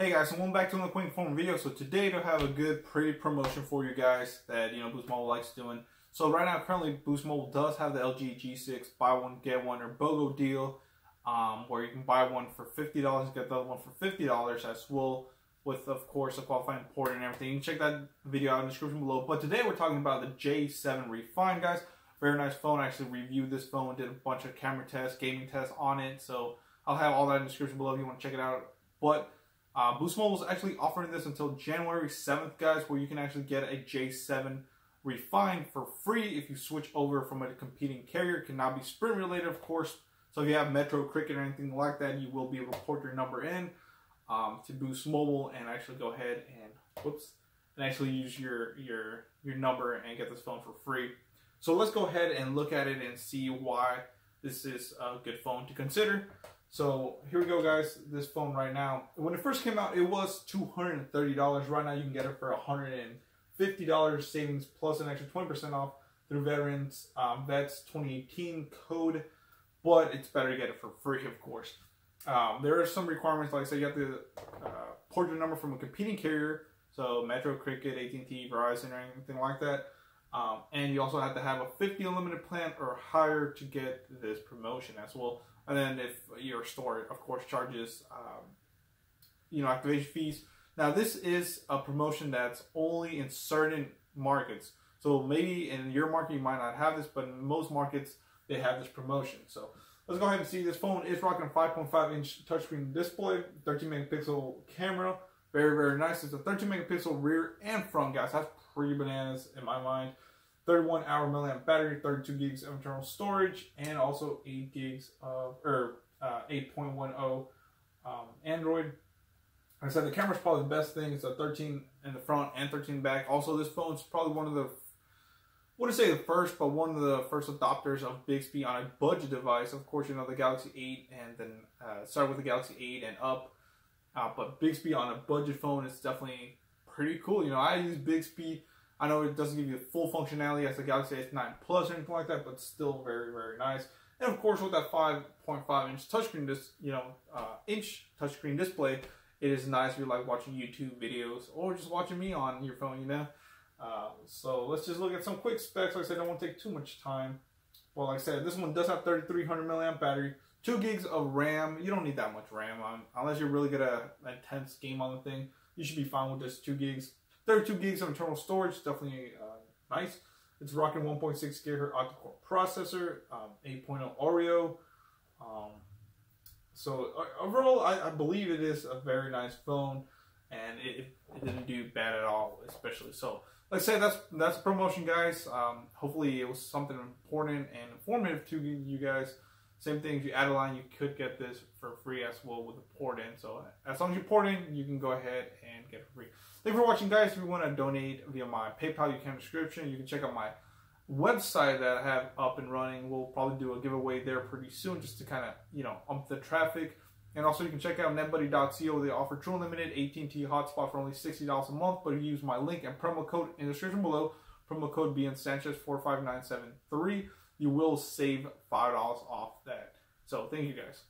Hey guys, so welcome back to another quick phone video. So today to have a good, pretty promotion for you guys that Boost Mobile likes doing. So right now, currently Boost Mobile does have the LG G6 buy one get one or BOGO deal, where you can buy one for $50 and get the other one for $50 as well, with of course a qualifying port and everything. You can check that video out in the description below. But today we're talking about the J7 Refine, guys. Very nice phone. I actually reviewed this phone, did a bunch of camera tests, gaming tests on it. So I'll have all that in the description below if you want to check it out. But Boost Mobile is actually offering this until January 7th, guys, where you can actually get a J7 Refine for free if you switch over from a competing carrier. It cannot be Sprint related, of course. So if you have Metro, Cricket, or anything like that, you will be able to port your number in to Boost Mobile and actually go ahead and actually use your number and get this phone for free. So let's go ahead and look at it and see why this is a good phone to consider. So here we go, guys. This phone right now, when it first came out, it was $230. Right now, you can get it for $150 savings plus an extra 20% off through Veterans Vets 2018 code. But it's better to get it for free, of course. There are some requirements, like say you have to port your number from a competing carrier, so Metro, Cricket, AT&T, Verizon, or anything like that. And you also have to have a 50 unlimited plan or higher to get this promotion as well. And then if your store, of course, charges, activation fees. Now, this is a promotion that's only in certain markets. So maybe in your market, you might not have this, but in most markets, they have this promotion. So let's go ahead and see. This phone is rocking a 5.5-inch touchscreen display, 13-megapixel camera. Very, very nice. It's a 13-megapixel rear and front, guys. That's pretty bananas in my mind. 31-hour milliamp battery, 32 gigs of internal storage, and also 8 gigs of 8.10 Android. Like I said, the camera's probably the best thing. It's a 13 in the front and 13 back. Also, this phone's probably one of the, I wouldn't say the first, but one of the first adopters of Bixby on a budget device. Of course, the Galaxy 8 and then started with the Galaxy 8 and up. But Bixby on a budget phone is definitely pretty cool. I use Bixby. I know it doesn't give you full functionality as the Galaxy S9 Plus or anything like that, but still very, very nice. And of course, with that 5.5-inch touchscreen, inch touchscreen display, it is nice if you like watching YouTube videos or just watching me on your phone, So let's just look at some quick specs. Like I said, I don't want to take too much time. Well, like I said, this one does have 3,300 milliamp battery, 2 gigs of RAM. You don't need that much RAM unless you're really good at an intense game on the thing. You should be fine with just 2 gigs. 32 gigs of internal storage, definitely nice. It's rocking 1.6 GHz octa-core processor, 8.0 Oreo. So overall, I believe it is a very nice phone, and it didn't do bad at all, especially. So, like I said, that's a promotion, guys. Hopefully, it was something important and informative to you guys. Same thing, if you add a line, you could get this for free as well with the port in. So as long as you port in, you can go ahead and get it free. Thank you for watching, guys. If you want to donate via my PayPal, you can in the description. You can check out my website that I have up and running. We'll probably do a giveaway there pretty soon just to kind of, up the traffic. And also you can check out netbuddy.co. They offer true unlimited AT&T hotspot for only $60 a month. But if you use my link and promo code in the description below, promo code BNSanchez45973, you will save $5 off that. So thank you, guys.